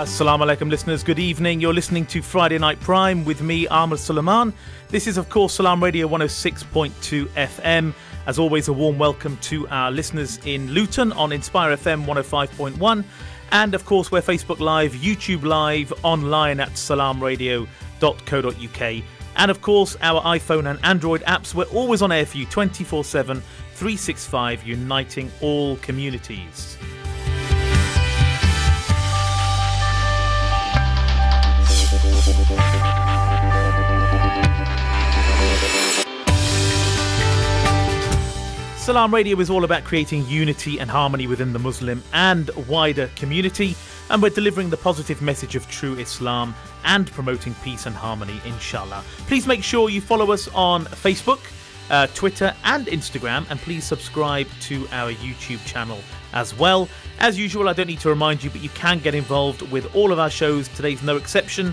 Assalamu alaikum listeners, good evening. You're listening to Friday Night Prime with me, Ahmed Salaam. This is of course Salaam Radio 106.2 FM. As always, a warm welcome to our listeners in Luton on Inspire FM 105.1. And of course we're Facebook Live, YouTube Live, online at salamradio.co.uk. And of course our iPhone and Android apps, we're always on air for you 24/7, 365, uniting all communities. Salaam Radio is all about creating unity and harmony within the Muslim and wider community, and we're delivering the positive message of true Islam and promoting peace and harmony, inshallah. Please make sure you follow us on Facebook, Twitter and Instagram, and please subscribe to our YouTube channel as well. As usual, I don't need to remind you, but you can get involved with all of our shows. Today's no exception.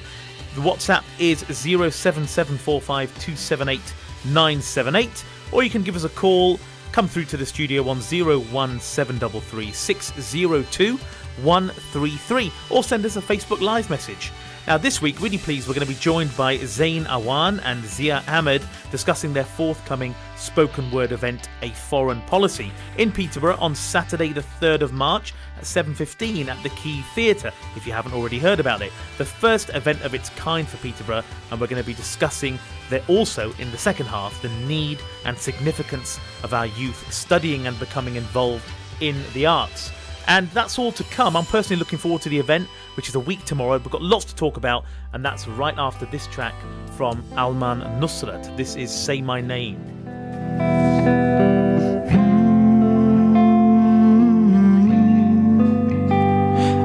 The WhatsApp is 07745278978, or you can give us a call. Come through to the studio on 01733 602 133, or send us a Facebook Live message. Now this week, really pleased, we're going to be joined by Zain, Awan and Ahmed discussing their forthcoming spoken word event, A Foreign Policy, in Peterborough on Saturday the 3rd of March at 7:15 at the Key Theatre, if you haven't already heard about it. The first event of its kind for Peterborough, and we're going to be discussing there also in the second half the need and significance of our youth studying and becoming involved in the arts. And that's all to come. I'm personally looking forward to the event, which is a week tomorrow. We've got lots to talk about, and that's right after this track from Alman Nusrat. This is Say My Name.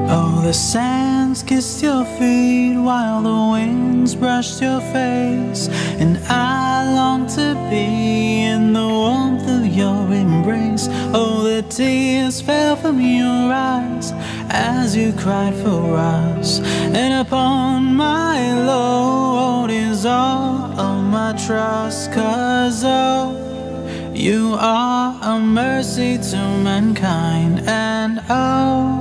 Oh, the sands kissed your feet while the winds brushed your face, and I long to be in the warmth of your embrace. Oh, the tears fell from your eyes as you cried for us, and upon my load is all of my trust. 'Cause oh, you are a mercy to mankind, and oh,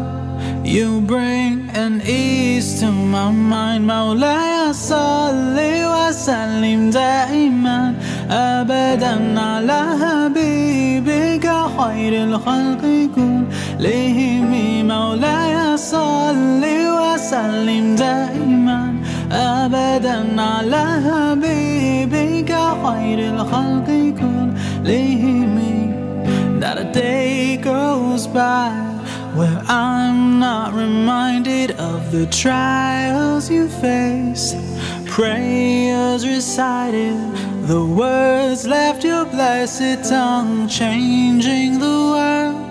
you bring an ease to my mind. مولاي صل وسلم دائما أبدا على حبيبك خير الخلق كلهم. مولاي صل وسلم دائما أبدا على حبيبك خير الخلق كلهم. Not a day goes by where I'm not reminded of the trials you faced, prayers recited, the words left your blessed tongue, changing the world.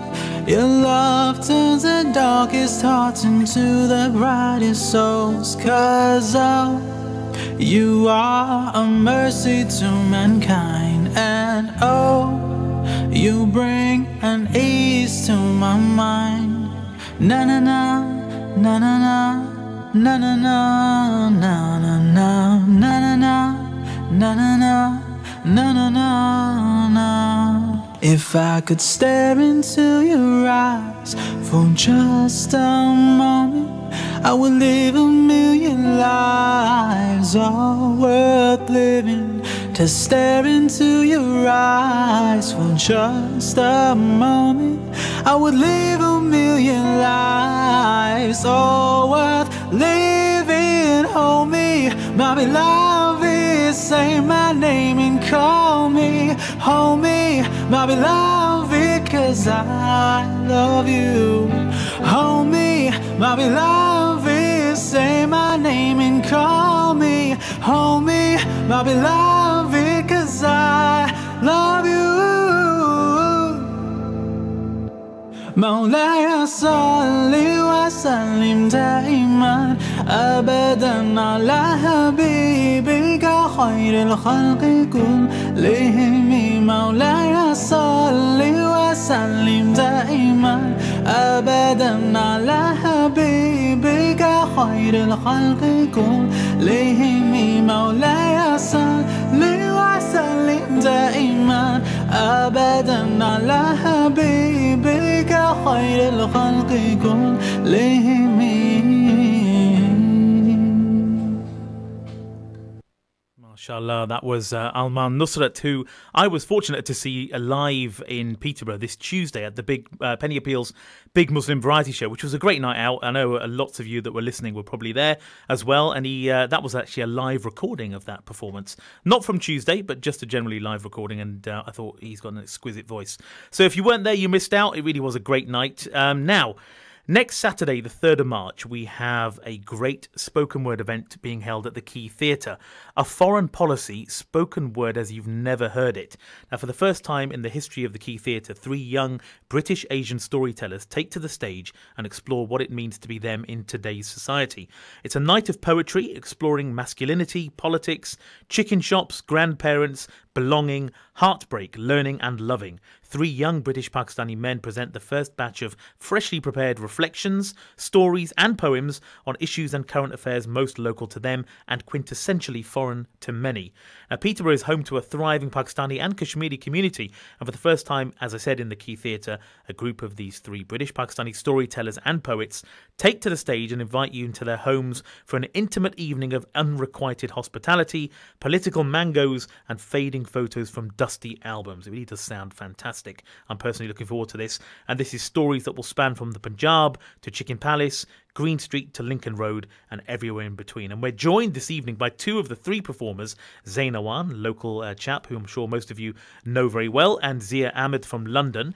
Your love turns the darkest hearts into the brightest souls. 'Cause oh, you are a mercy to mankind, and oh, you bring an ease to my mind. Na na na na na na na na na na na na na na na na na na. If I could stare into your eyes for just a moment, I would live a million lives, all worth living. To stare into your eyes for just a moment, I would live a million lives, all worth living. Hold me, my beloved, say my name and call me. Hold me, my beloved, 'cause I love you. Hold me, my beloved, say my name and call me. Hold me, my beloved, 'cause I love you. مولاي صل وسلم دائما أبدا على حبيبك خير الخلق كلهم. مولاي صل وسلم دائما أبدا على حبيبك خير الخلق كلهم. مولاي صل وسلم دائما أبدا على حبيبك خير الخلق كلهم. Mashallah, that was Alman Nusrat, who I was fortunate to see live in Peterborough this Tuesday at the big Penny Appeals Big Muslim Variety Show, which was a great night out. I know lots of you that were listening were probably there as well, and that was actually a live recording of that performance. Not from Tuesday, but just a generally live recording, and I thought he's got an exquisite voice. So if you weren't there, you missed out. It really was a great night. Now, next Saturday, the 3rd of March, we have a great spoken word event being held at the Key Theatre. A foreign policy spoken word as you've never heard it. Now, for the first time in the history of the Key Theatre, 3 young British Asian storytellers take to the stage and explore what it means to be them in today's society. It's a night of poetry exploring masculinity, politics, chicken shops, grandparents, belonging, heartbreak, learning and loving. 3 young British Pakistani men present the first batch of freshly prepared reflections, stories and poems on issues and current affairs most local to them and quintessentially foreign to many. Now, Peterborough is home to a thriving Pakistani and Kashmiri community, and for the first time, as I said, in the Key Theatre, a group of these 3 British Pakistani storytellers and poets take to the stage and invite you into their homes for an intimate evening of unrequited hospitality, political mangoes and fading photos from dusty albums. It really does sound fantastic. I'm personally looking forward to this, and this is stories that will span from the Punjab to Chicken Palace, Green Street to Lincoln Road and everywhere in between. And we're joined this evening by 2 of the 3 performers, Zain Awan, local chap who I'm sure most of you know very well, and Zia Ahmed from London.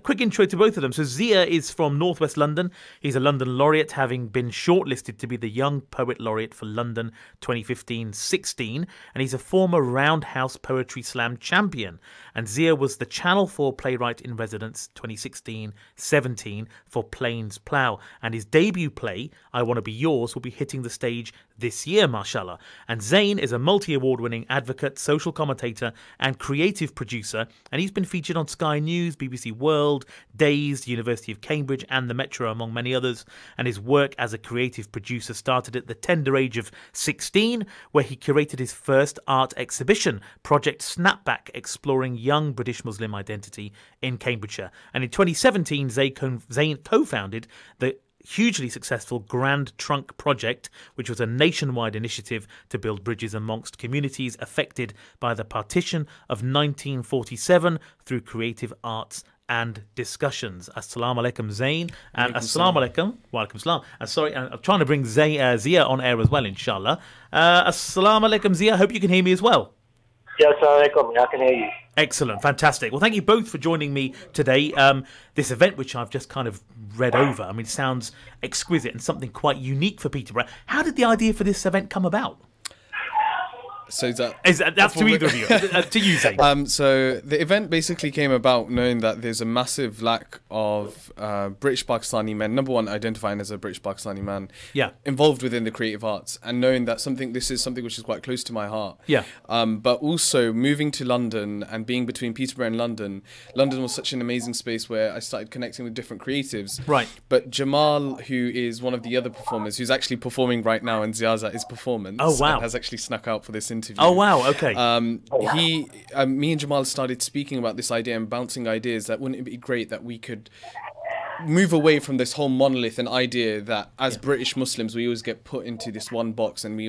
Quick intro to both of them. So Zia is from Northwest London. He's a London laureate, having been shortlisted to be the Young Poet Laureate for London 2015-16, and he's a former Roundhouse Poetry Slam champion. And Zia was the Channel 4 Playwright in Residence 2016-17 for Plains Plough, and his debut play, I Want to Be Yours, will be hitting the stage this year, mashallah. And Zain is a multi-award winning advocate, social commentator and creative producer, and he's been featured on Sky News, BBC World, Dazed, University of Cambridge and the Metro, among many others. And his work as a creative producer started at the tender age of 16, where he curated his first art exhibition, Project Snapback, exploring young British Muslim identity in Cambridgeshire. And in 2017, Zain co-founded the hugely successful Grand Trunk Project, which was a nationwide initiative to build bridges amongst communities affected by the partition of 1947 through creative arts and discussions. Assalamu alaikum, Zain, and assalamu alaikum, wa alaikum salam. Sorry, I'm trying to bring Zia on air as well, inshallah. Assalamu alaikum, Zia. Hope you can hear me as well. Yeah, assalamu alaikum. I can hear you. Excellent, fantastic. Well, thank you both for joining me today. This event, which I've just kind of read over, I mean, it sounds exquisite and something quite unique for Peterborough. How did the idea for this event come about? So that's to either of you, to you, Zain. So the event basically came about knowing that there's a massive lack of British Pakistani men, number one, identifying as a British Pakistani man, involved within the creative arts, and knowing that this is something which is quite close to my heart. But also moving to London and being between Peterborough and London was such an amazing space where I started connecting with different creatives. Right. But Jamal, who is one of the other performers, who's actually performing right now in Zia's performance, has actually snuck out for this interview. Oh wow! Okay. Me and Jamal started speaking about this idea and bouncing ideas that wouldn't it be great that we could move away from this whole monolith and idea that as British Muslims we always get put into this one box, and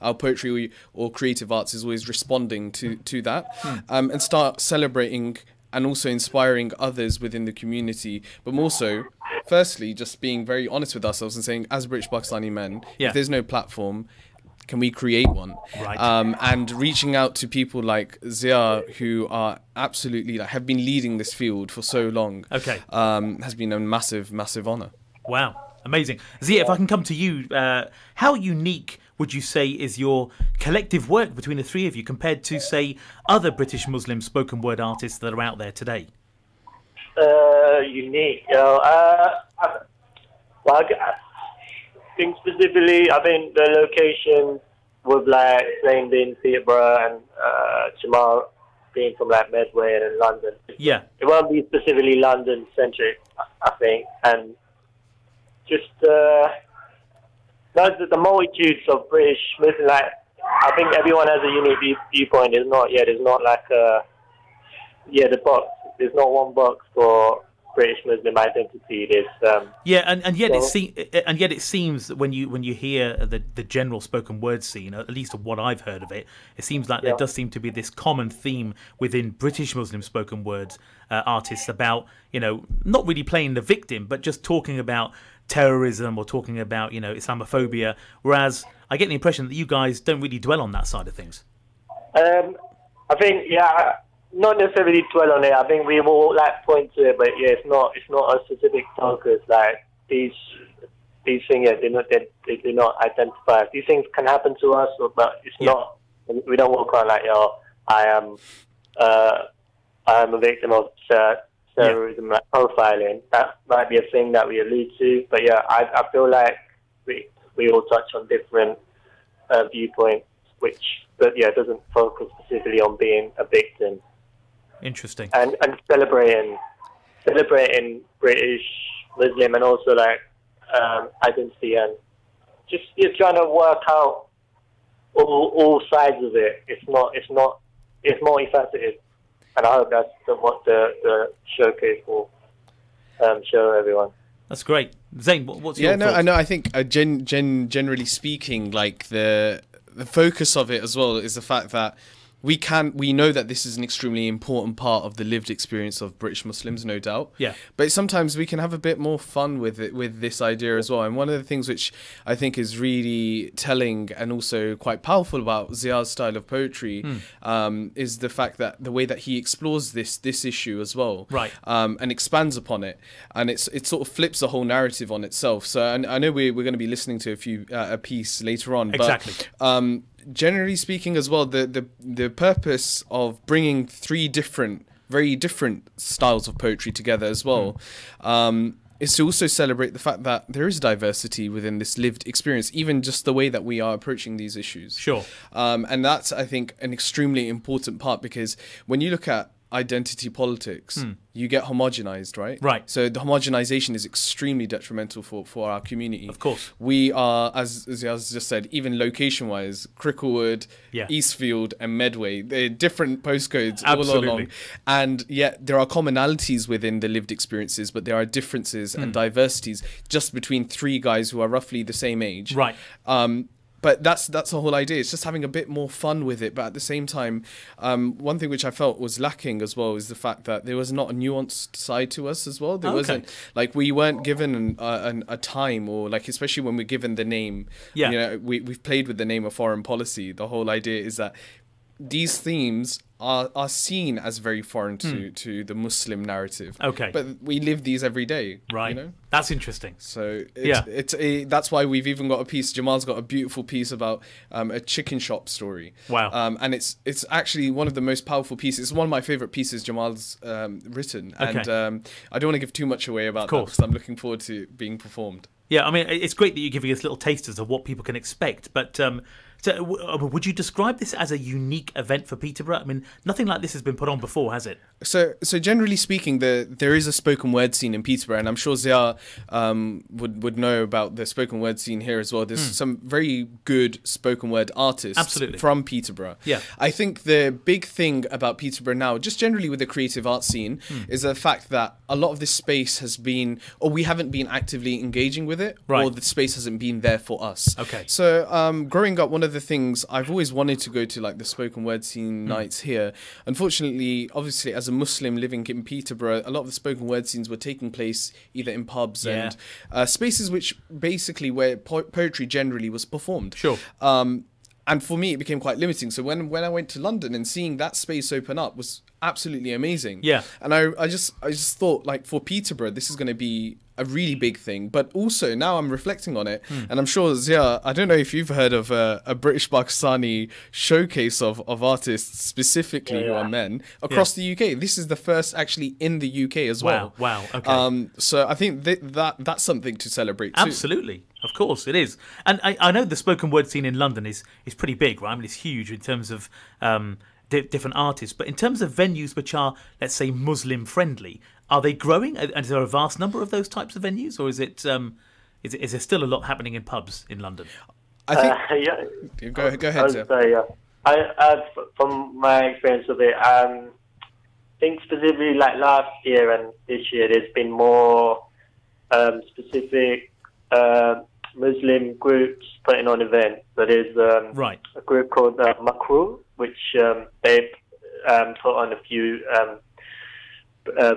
our poetry or creative arts is always responding to that, and start celebrating and also inspiring others within the community, but more so, firstly, just being very honest with ourselves and saying, as British Pakistani men, if there's no platform, can we create one? Right. And reaching out to people like Zia, who are absolutely have been leading this field for so long. Okay. Has been a massive, massive honour. Wow, amazing. Zia, if I can come to you, how unique would you say is your collective work between the 3 of you compared to, say, other British Muslim spoken word artists that are out there today? Unique. Think specifically, I think the location with Zain being Peterborough and Jamal being from Medway and London. Yeah. It won't be specifically London centric, I think, and just the multitudes of British Muslims. I think everyone has a unique viewpoint. There's not the box. There's not one box for British Muslim identity. And yet it seems that when you hear the general spoken word scene, at least of what I've heard of it, it seems like there does seem to be this common theme within British Muslim spoken word artists about, you know, not really playing the victim, but just talking about terrorism or talking about, you know, Islamophobia. Whereas I get the impression that you guys don't really dwell on that side of things. I think, not necessarily dwell on it. I think we will like point to it, but it's not a specific focus. Like these things, they do not identify. These things can happen to us, but it's not. We don't walk around like, I am a victim of terrorism, like profiling. That might be a thing that we allude to, but I feel like we all touch on different viewpoints, but it doesn't focus specifically on being a victim. Interesting. And celebrating British Muslim and also like identity, and just you're trying to work out all sides of it. It's multifaceted, and I hope that's what the showcase will show everyone. That's great. Zain, what's your thoughts? I know. I think generally speaking, like the focus of it as well is the fact that we know that this is an extremely important part of the lived experience of British Muslims, no doubt. Yeah. But sometimes we can have a bit more fun with it, with this idea as well. And one of the things which I think is really telling and also quite powerful about Zia's style of poetry is the fact that the way that he explores this issue as well, right? And expands upon it, and it sort of flips the whole narrative on itself. So I know we're going to be listening to a piece later on, exactly. But generally speaking as well, the purpose of bringing three very different styles of poetry together as well is to also celebrate the fact that there is diversity within this lived experience, even just the way that we are approaching these issues. Sure. And that's, I think, an extremely important part, because when you look at identity politics, you get homogenized, right? Right. So the homogenization is extremely detrimental for our community. Of course. We are, as Ziaz just said, even location-wise, Cricklewood, Eastfield and Medway, they're different postcodes all along. And yet there are commonalities within the lived experiences, but there are differences and diversities just between three guys who are roughly the same age. Right. But that's the whole idea. It's just having a bit more fun with it. But at the same time, one thing which I felt was lacking as well is the fact that there was not a nuanced side to us as well. There wasn't, like, we weren't given a time, or like, especially when we're given the name. You know, we've played with the name of foreign policy. The whole idea is that these themes are seen as very foreign to the Muslim narrative. Okay. But we live these every day. Right. You know? That's interesting. So that's why we've even got a piece. Jamal's got a beautiful piece about a chicken shop story. Wow. And it's actually one of the most powerful pieces. It's one of my favorite pieces Jamal's written. Okay. And I don't want to give too much away about that, because I'm looking forward to being performed. Yeah, I mean, it's great that you're giving us little tasters of what people can expect, but so would you describe this as a unique event for Peterborough? I mean, nothing like this has been put on before, has it? So generally speaking, there is a spoken word scene in Peterborough, and I'm sure Zia would know about the spoken word scene here as well. There's some very good spoken word artists from Peterborough. Yeah. I think the big thing about Peterborough now, just generally with the creative art scene, is the fact that a lot of this space has been, or we haven't been actively engaging with it, or the space hasn't been there for us. Okay. So growing up, one of the things I've always wanted to go to, like the spoken word scene nights here. Unfortunately, obviously, as a Muslim living in Peterborough, a lot of the spoken word scenes were taking place either in pubs and spaces which basically where poetry generally was performed. Sure. And for me, it became quite limiting. So when I went to London and seeing that space open up was absolutely amazing. Yeah. And I just thought, like, for Peterborough, this is going to be a really big thing. But also now I'm reflecting on it, and I'm sure, Zia, I don't know if you've heard of a British Pakistani showcase of artists specifically who are men across the UK. This is the first actually in the UK as well. Wow. Okay. So I think that's something to celebrate too. Absolutely. Of course it is. And I know the spoken word scene in London is pretty big, right? I mean, it's huge in terms of different artists. But in terms of venues which are, let's say, Muslim friendly, are they growing? And is there a vast number of those types of venues, or is there still a lot happening in pubs in London? I think. Go ahead, sir. From my experience of it, think specifically like last year and this year, there's been more specific Muslim groups putting on events. So there's a group called Makru, which they've put on a few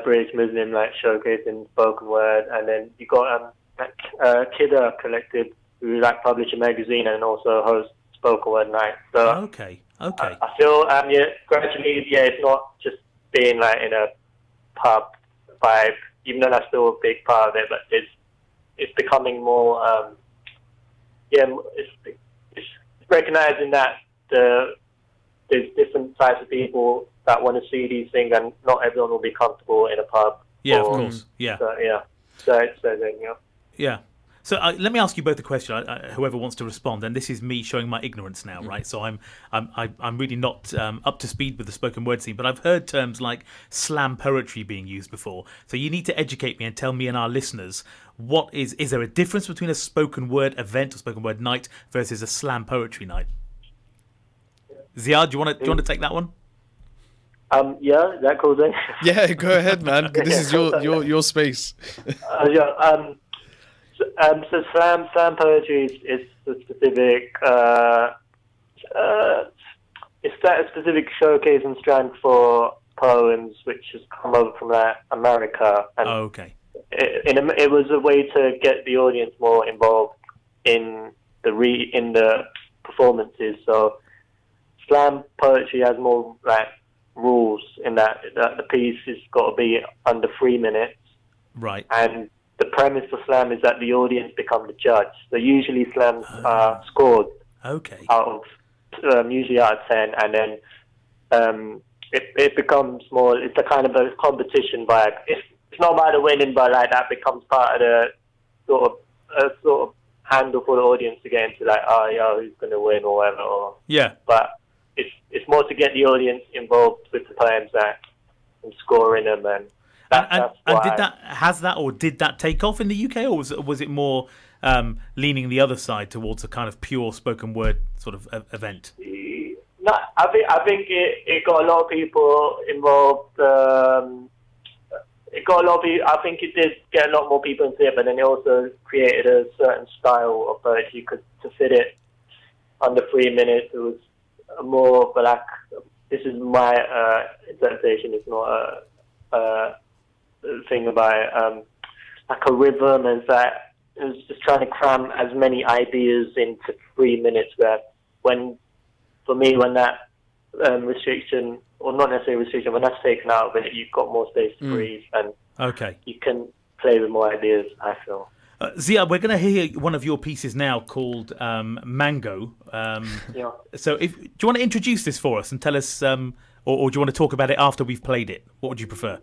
British Muslim like showcasing spoken word, and then you got Kidder Collective, who like publish a magazine and also host spoken word night. So I feel gradually it's not just being like in a pub vibe, even though that's still a big part of it, but it's becoming more it's recognizing that there's different types of people that want to see these things, and not everyone will be comfortable in a pub. Yeah, of course. Yeah. So let me ask you both a question. Whoever wants to respond, and this is me showing my ignorance now, right? So I'm really not up to speed with the spoken word scene, but I've heard terms like slam poetry being used before. So you need to educate me and tell me and our listeners, what is there a difference between a spoken word event or spoken word night versus a slam poetry night? Ziad, do you want to take that one? Yeah, is that cool then? Yeah, go ahead, man. This is your space. So slam poetry is a specific it's that a specific showcase and strand for poems which has come over from America. And it was a way to get the audience more involved in the performances. So slam poetry has more like rules in that the piece has got to be under 3 minutes. Right. And the premise for slam is that the audience become the judge. So usually slams are scored out of usually out of 10, and then it becomes more. It's a kind of a competition vibe. It's not about the winning, but like that becomes part of the sort of handle for the audience to get into like, who's going to win or whatever. But it's more to get the audience involved with the poems and scoring them and. Did that take off in the UK, or was it more leaning the other side towards a kind of pure spoken word sort of event? No, I think it got a lot of people involved. It got a lot of people. I think it did get a lot more people into it, but then it also created a certain style of poetry to fit it under 3 minutes. It was more for like, this is my interpretation. It's not a thing about like a rhythm, and that it was just trying to cram as many ideas into 3 minutes. Where when that restriction, or not necessarily restriction, when that's taken out of it, you've got more space to breathe, and you can play with more ideas, I feel. Zia, we're going to hear one of your pieces now called Mango. So do you want to introduce this for us and tell us, or do you want to talk about it after we've played it? What would you prefer?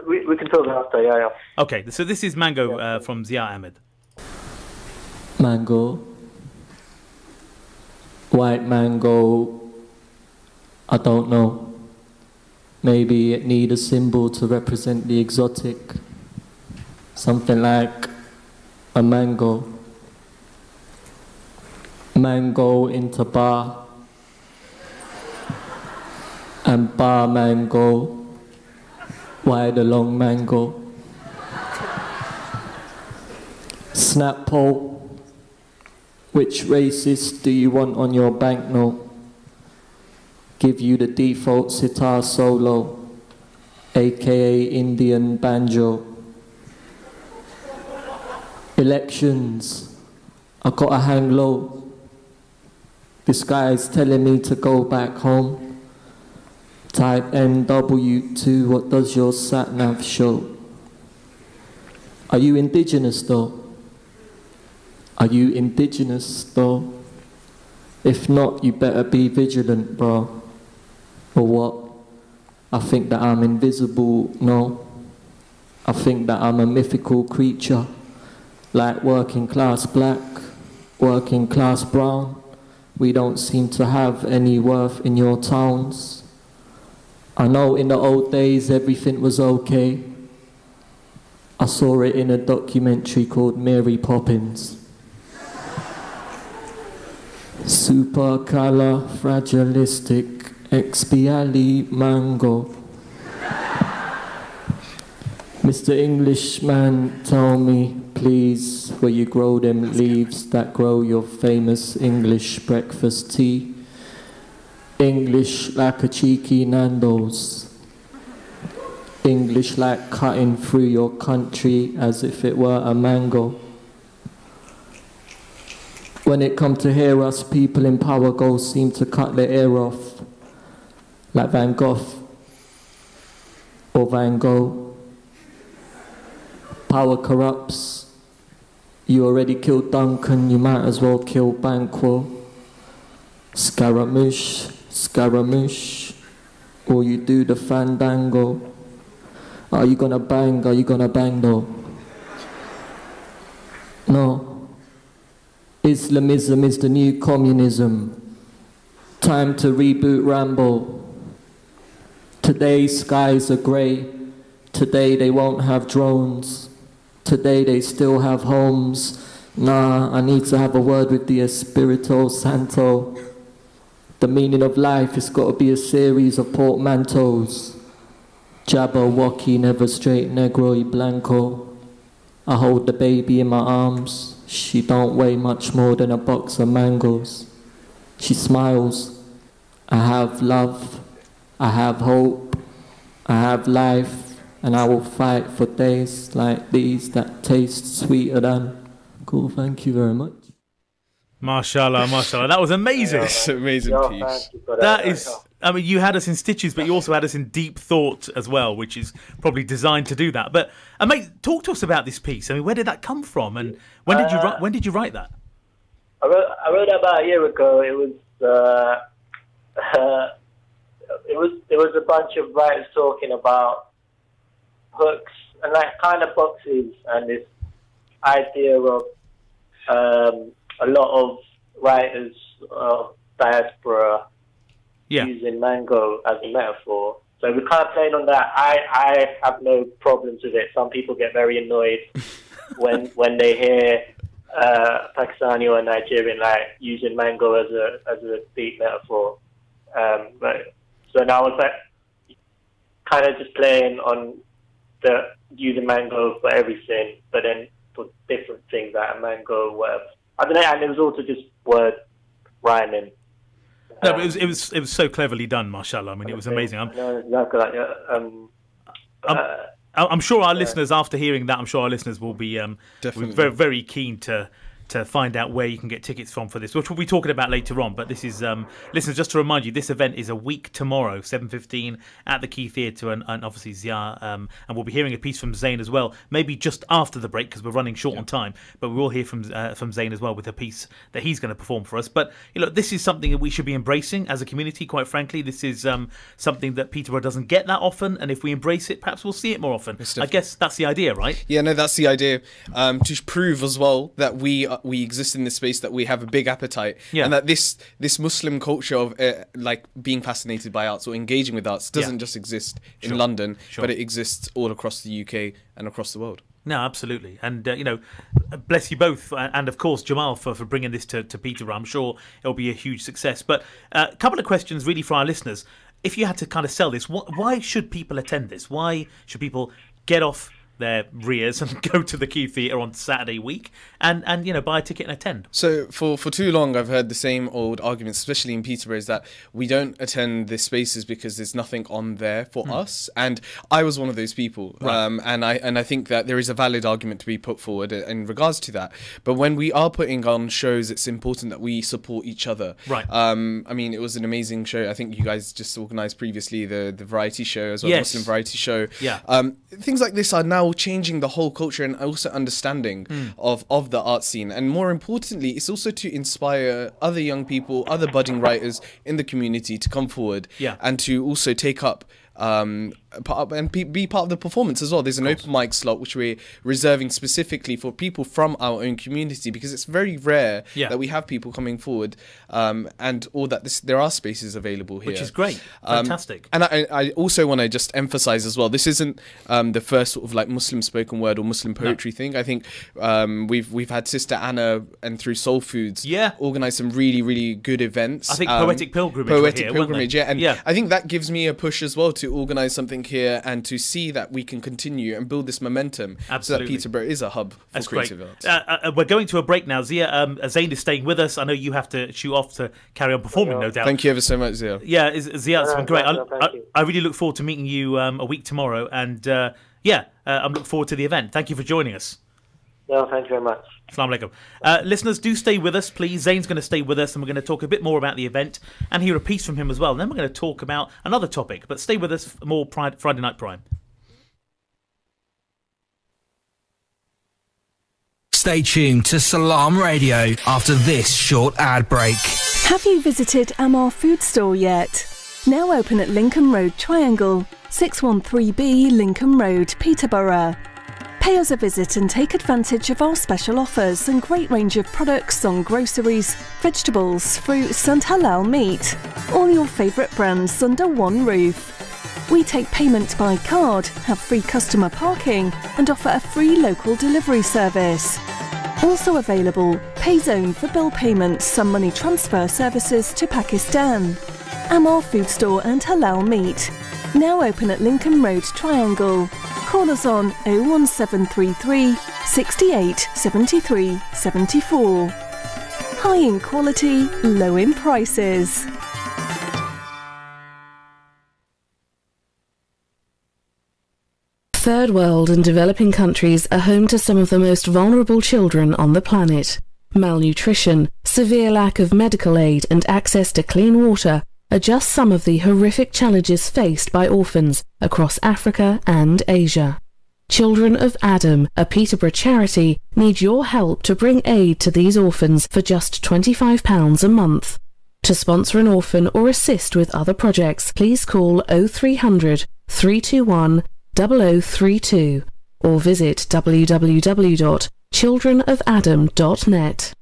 We can talk after, yeah. Okay, so this is Mango from Zia Ahmed. Mango, white mango, I don't know. Maybe it need a symbol to represent the exotic. Something like a mango. Mango into bar. And bar mango. Why the long mango? Snap poll. Which racist do you want on your banknote? Give you the default sitar solo, aka Indian banjo. Elections, I gotta hang low. This guy's telling me to go back home. Type NW2, what does your sat-nav show? Are you indigenous though? Are you indigenous though? If not, you better be vigilant, bro. Or what? I think that I'm invisible, no. I think that I'm a mythical creature. Like working class black, working class brown. We don't seem to have any worth in your towns. I know in the old days everything was okay. I saw it in a documentary called Mary Poppins. Supercalifragilistic expiali mango. Mr. Englishman, tell me, please, where you grow them leaves that grow your famous English breakfast tea? English like a cheeky Nando's. English like cutting through your country as if it were a mango. When it come to hear us, people in power go seem to cut their ear off, like Van Gogh or Van Gogh. Power corrupts. You already killed Duncan, you might as well kill Banquo. Scaramouche, Scaramouche, or you do the fandango. Are you gonna bang? Are you gonna bang though? No. Islamism is the new communism. Time to reboot Rambo. Today's skies are grey. Today they won't have drones. Today they still have homes. Nah, I need to have a word with the Espirito Santo. The meaning of life has got to be a series of portmanteaus. Jabberwocky, never straight, negro y blanco. I hold the baby in my arms. She don't weigh much more than a box of mangoes. She smiles. I have love. I have hope. I have life. And I will fight for days like these that taste sweeter than. Cool, thank you very much. Mashallah, mashallah. That was amazing. That's an amazing piece. That is, I mean, you had us in stitches, but you also had us in deep thought as well, which is probably designed to do that. But, mate, talk to us about this piece. I mean, where did that come from? And when did you write that? I wrote that about a year ago. It was a bunch of writers talking about hooks and like kind of boxes, and this idea of a lot of writers of diaspora using mango as a metaphor. So we're kind of playing on that. I have no problems with it. Some people get very annoyed when they hear Pakistani or Nigerian like using mango as a beat metaphor. But so now it's like kind of just playing on the using mango for everything, but then for different things like a mango, whatever. I don't know, and it was also just word rhyming. No, but it was so cleverly done, mashallah. I mean, it was amazing. I'm sure our listeners, after hearing that, I'm sure our listeners will be very, very keen to find out where you can get tickets from for this, which we'll be talking about later on. But this is, listeners, just to remind you, this event is a week tomorrow, 7:15 at the Key Theatre, and obviously Zia, and we'll be hearing a piece from Zain as well, maybe just after the break because we're running short on time. But we will hear from Zain as well with a piece that he's going to perform for us. But this is something that we should be embracing as a community. Quite frankly, this is something that Peterborough doesn't get that often, and if we embrace it, perhaps we'll see it more often. I guess that's the idea, right? Yeah, no, that's the idea. To prove as well that we exist in this space, that we have a big appetite, and that this Muslim culture of like being fascinated by arts or engaging with arts doesn't just exist in London, but it exists all across the UK and across the world. No, absolutely. And, bless you both. And, of course, Jamal, for bringing this to Peterborough. I'm sure it'll be a huge success. But a couple of questions really for our listeners. If you had to kind of sell this, why should people attend this? Why should people get off their rears and go to the Key Theatre on Saturday week and buy a ticket and attend? So for too long I've heard the same old arguments, especially in Peterborough, is that we don't attend the spaces because there's nothing on there for us, and I was one of those people, right. and I think that there is a valid argument to be put forward in regards to that. But when we are putting on shows, it's important that we support each other, right? I mean, it was an amazing show. I think you guys just organised previously the variety show as well, yes. Muslim variety show. Yeah. Things like this are now changing the whole culture and also understanding of the art scene, and more importantly, it's also to inspire other young people, other budding writers in the community to come forward and to also take up and be part of the performance as well. There's an open mic slot which we're reserving specifically for people from our own community, because it's very rare that we have people coming forward, and all that. There are spaces available here, which is great, fantastic. And I also want to just emphasize as well, this isn't the first sort of like Muslim spoken word or Muslim poetry thing. I think we've had Sister Anna and through Soul Foods organize some really good events. I think Poetic Pilgrimage, and I think that gives me a push as well to organize something here and to see that we can continue and build this momentum. Absolutely. So that Peterborough is a hub for creative arts. We're going to a break now. Zia, Zain is staying with us. I know you have to shoot off to carry on performing, no doubt. Thank you ever so much, Zia. Yeah, Zia, it's been great. I really look forward to meeting you a week tomorrow. And I'm looking forward to the event. Thank you for joining us. No, thank you very much. Assalamu alaikum. Listeners, do stay with us, please. Zain's going to stay with us, and we're going to talk a bit more about the event and hear a piece from him as well. And then we're going to talk about another topic. But stay with us for more Friday Night Prime. Stay tuned to Salaam Radio after this short ad break. Have you visited Amar Food Store yet? Now open at Lincoln Road Triangle, 613B Lincoln Road, Peterborough. Pay us a visit and take advantage of our special offers and great range of products on groceries, vegetables, fruits and halal meat. All your favourite brands under one roof. We take payment by card, have free customer parking and offer a free local delivery service. Also available, PayZone for bill payments and money transfer services to Pakistan. Amar Food Store and Halal Meat. Now open at Lincoln Road Triangle. Call us on 01733 68 73 74. High in quality, low in prices. Third world and developing countries are home to some of the most vulnerable children on the planet. Malnutrition, severe lack of medical aid and access to clean water are just some of the horrific challenges faced by orphans across Africa and Asia. Children of Adam, a Peterborough charity, need your help to bring aid to these orphans for just £25 a month. To sponsor an orphan or assist with other projects, please call 0300 321 0032 or visit www.childrenofadam.net.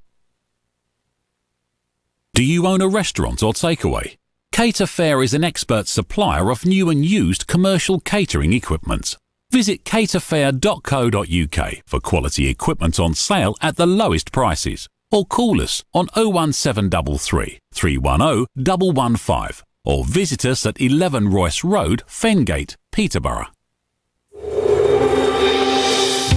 Do you own a restaurant or takeaway? Cater Fair is an expert supplier of new and used commercial catering equipment. Visit caterfair.co.uk for quality equipment on sale at the lowest prices, or call us on 01733 310 115 or visit us at 11 Royce Road, Fengate, Peterborough.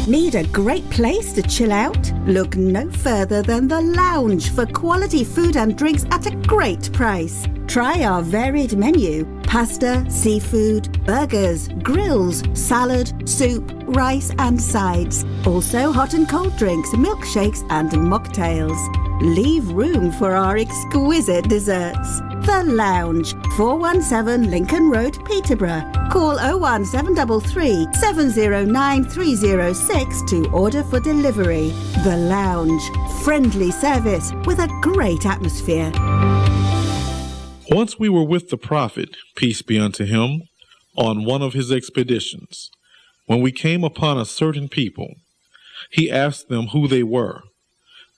Need a great place to chill out? Look no further than The Lounge for quality food and drinks at a great price. Try our varied menu: pasta, seafood, burgers, grills, salad, soup, rice and sides. Also hot and cold drinks, milkshakes and mocktails. Leave room for our exquisite desserts. The Lounge, 417 Lincoln Road, Peterborough. Call 01733 709 306 to order for delivery. The Lounge, friendly service with a great atmosphere. Once we were with the Prophet, peace be unto him, on one of his expeditions. When we came upon a certain people, he asked them who they were.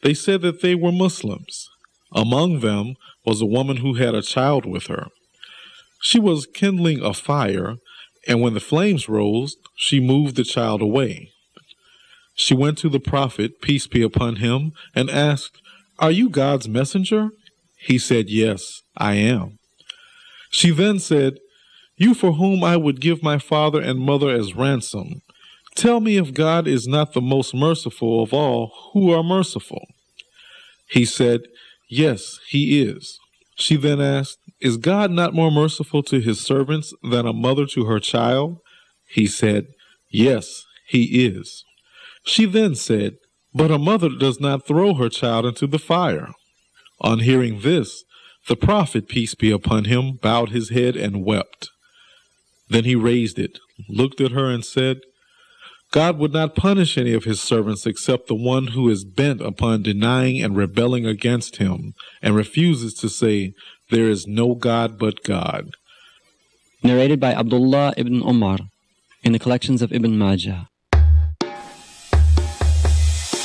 They said that they were Muslims. Among them was a woman who had a child with her. She was kindling a fire, and when the flames rose, she moved the child away. She went to the Prophet, peace be upon him, and asked, "Are you God's messenger?" He said, "Yes, I am." She then said, "You for whom I would give my father and mother as ransom, tell me if God is not the most merciful of all who are merciful." He said, "Yes, he is." She then asked, "Is God not more merciful to his servants than a mother to her child?" He said, "Yes, he is." She then said, "But a mother does not throw her child into the fire." On hearing this, the Prophet, peace be upon him, bowed his head and wept. Then he raised it, looked at her and said, "God would not punish any of his servants except the one who is bent upon denying and rebelling against him and refuses to say, 'There is no God but God.'" Narrated by Abdullah ibn Umar in the collections of Ibn Majah.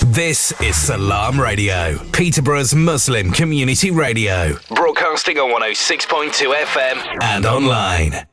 This is Salaam Radio, Peterborough's Muslim community radio. Broadcasting on 106.2 FM and online.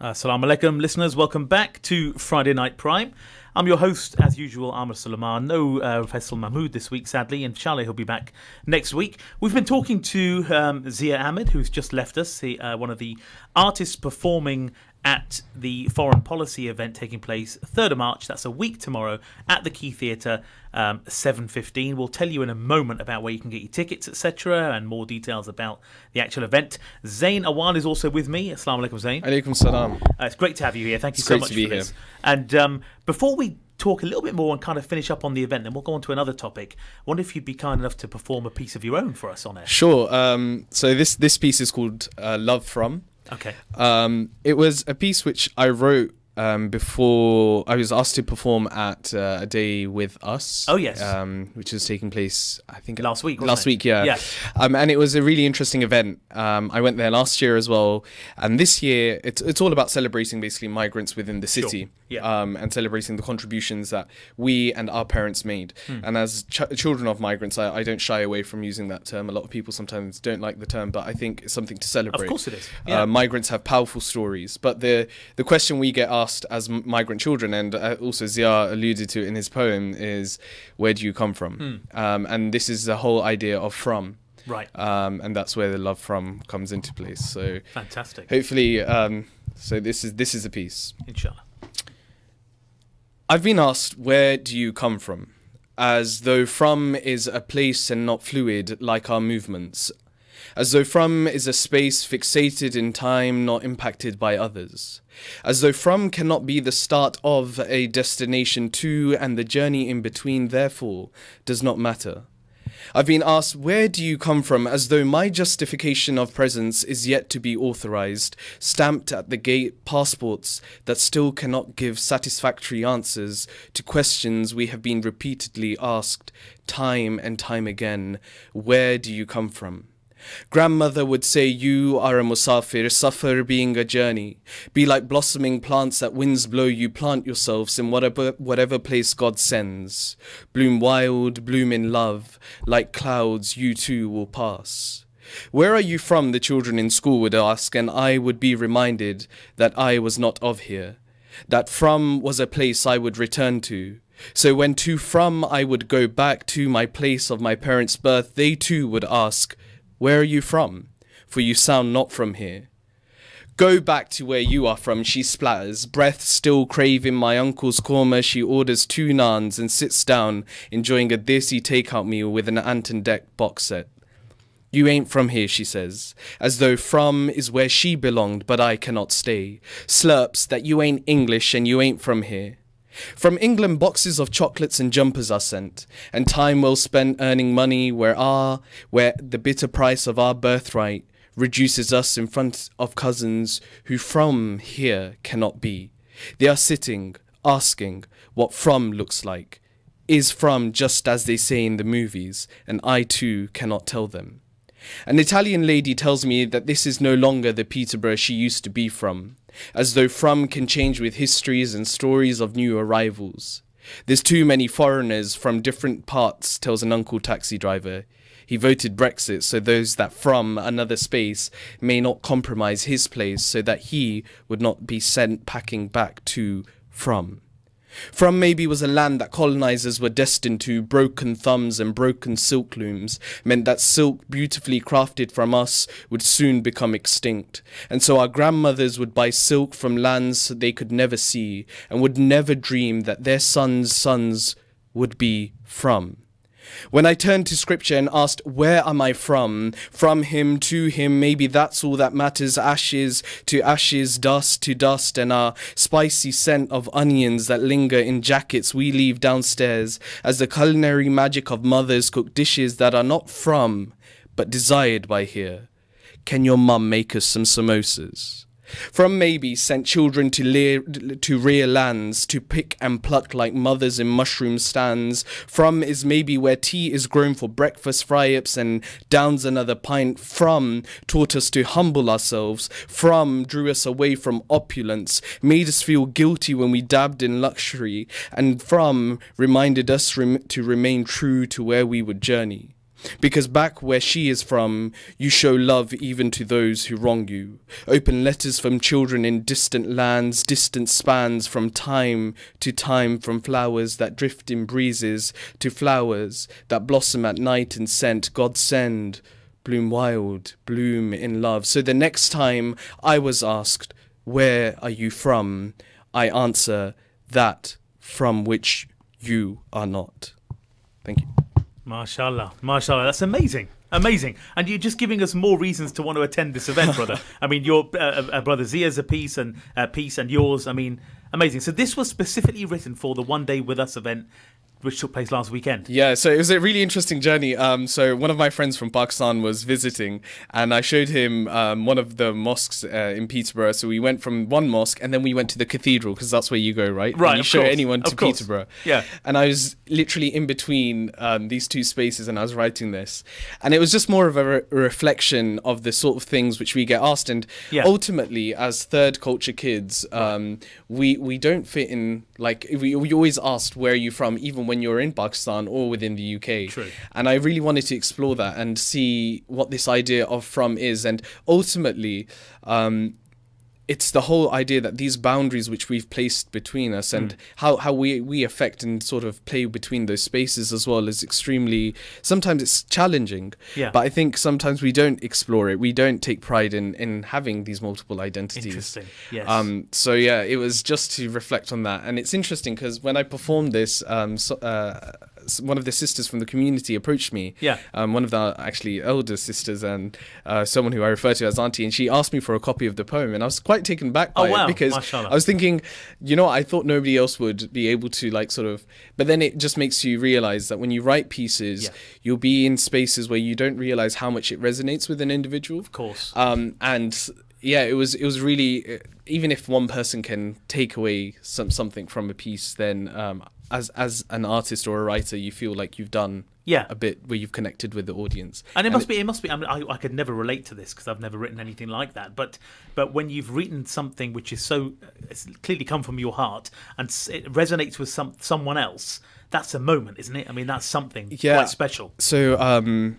Assalamu alaikum, listeners. Welcome back to Friday Night Prime. I'm your host, as usual, Ahmed Salaam. No Faisal Mahmood this week, sadly. Inshallah, he'll be back next week. We've been talking to Zia Ahmed, who's just left us, one of the artists performing at the foreign policy event taking place 3rd of March. That's a week tomorrow at the Key Theatre, 7:15. We'll tell you in a moment about where you can get your tickets, etc., and more details about the actual event. Zain Awan is also with me. Assalamu alaikum, Zain. Alaikum salam. It's great to have you here. Thank you so much for this. And before we talk a little bit more and kind of finish up on the event, then we'll go on to another topic. I wonder if you'd be kind enough to perform a piece of your own for us on air. Sure. So this piece is called Love From. Okay. It was a piece which I wrote before I was asked to perform at A Day With Us. Oh, yes. Which was taking place, I think, last week. Last week, yeah. Yeah. And it was a really interesting event. I went there last year as well, and this year it's all about celebrating basically migrants within the city. Sure. Yeah. And celebrating the contributions that we and our parents made. And as children of migrants, I don't shy away from using that term. A lot of people sometimes don't like the term, but I think it's something to celebrate. Of course it is. Yeah. Migrants have powerful stories, but the question we get asked as migrant children, and also Zia alluded to in his poem, is where do you come from? And this is the whole idea of from. Right. And that's where the love from comes into place. So fantastic. Hopefully, so this is a piece. Inshallah. I've been asked, where do you come from? As though from is a place and not fluid like our movements. As though from is a space fixated in time, not impacted by others. As though from cannot be the start of a destination to, and the journey in between, therefore, does not matter. I've been asked, where do you come from, as though my justification of presence is yet to be authorized, stamped at the gate passports that still cannot give satisfactory answers to questions we have been repeatedly asked, time and time again. Where do you come from? Grandmother would say you are a musafir, suffer being a journey. Be like blossoming plants that winds blow, you plant yourselves in whatever place God sends. Bloom wild, bloom in love, like clouds you too will pass. Where are you from, the children in school would ask, and I would be reminded that I was not of here. That from was a place I would return to. So when to from I would go back to my place of my parents' birth, they too would ask, where are you from? For you sound not from here. Go back to where you are from, she splatters, breath still craving my uncle's korma. She orders 2 naans and sits down, enjoying a desi takeout meal with an Ant and Dec box set. You ain't from here, she says, as though from is where she belonged, but I cannot stay. Slurps that you ain't English and you ain't from here. From England, boxes of chocolates and jumpers are sent, and time well spent earning money where the bitter price of our birthright reduces us in front of cousins who from here cannot be. They are sitting, asking what from looks like. Is from just as they say in the movies, and I too cannot tell them. An Italian lady tells me that this is no longer the Peterborough she used to be from, as though from can change with histories and stories of new arrivals. There's too many foreigners from different parts, tells an uncle taxi driver. He voted Brexit so those that from another space may not compromise his place, so that he would not be sent packing back to from. From maybe was a land that colonizers were destined to. Broken thumbs and broken silk looms meant that silk beautifully crafted from us would soon become extinct. And so our grandmothers would buy silk from lands they could never see, and would never dream that their sons' would be from. When I turned to scripture and asked, where am I from him to him, maybe that's all that matters. Ashes to ashes, dust to dust, and our spicy scent of onions that linger in jackets we leave downstairs, as the culinary magic of mothers cook dishes that are not from, but desired by here. Can your mum make us some samosas? From maybe sent children to rear lands, to pick and pluck like mothers in mushroom stands. From is maybe where tea is grown for breakfast fry-ups and downs another pint. From taught us to humble ourselves. From drew us away from opulence, made us feel guilty when we dabbed in luxury. And from reminded us to remain true to where we would journey. Because back where she is from, you show love even to those who wrong you. Open letters from children in distant lands, distant spans from time to time, from flowers that drift in breezes to flowers that blossom at night and scent. God send, bloom wild, bloom in love. So the next time I was asked, where are you from? I answer, that from which you are not. Thank you. MashaAllah. MashaAllah. That's amazing. Amazing. And you're just giving us more reasons to want to attend this event, brother. I mean, your brother Zia's a piece and yours. I mean, amazing. So this was specifically written for the One Day With Us event, which took place last weekend. Yeah, so it was a really interesting journey. So one of my friends from Pakistan was visiting, and I showed him one of the mosques in Peterborough. So we went from one mosque, and then we went to the cathedral, because that's where you go, right? Right, and you show anyone to Peterborough. Yeah. And I was literally in between these two spaces, and I was writing this. And it was just more of a reflection of the sort of things which we get asked. And ultimately, as third culture kids, we don't fit in, like, we always asked, where are you from, even when you're in Pakistan or within the UK. True. And I really wanted to explore that and see what this idea of from is. And ultimately, it's the whole idea that these boundaries which we've placed between us and how we affect and sort of play between those spaces as well is extremely, sometimes it's challenging. Yeah. But I think sometimes we don't explore it. We don't take pride in having these multiple identities. Interesting. Yes. So yeah, it was just to reflect on that. And it's interesting because when I performed this, one of the sisters from the community approached me. Yeah. One of the actually elder sisters and someone who I refer to as auntie, and she asked me for a copy of the poem, and I was quite taken back by it because Mashallah. I was thinking, I thought nobody else would be able to but then it just makes you realize that when you write pieces, you'll be in spaces where you don't realize how much it resonates with an individual. Of course. And yeah, it was really, even if one person can take away something from a piece, then as an artist or a writer, you feel like you've done a bit where you've connected with the audience. And it must be. I mean, I could never relate to this because I've never written anything like that. But when you've written something which is so it's clearly come from your heart and it resonates with someone else, that's a moment, isn't it? I mean, that's something quite special. So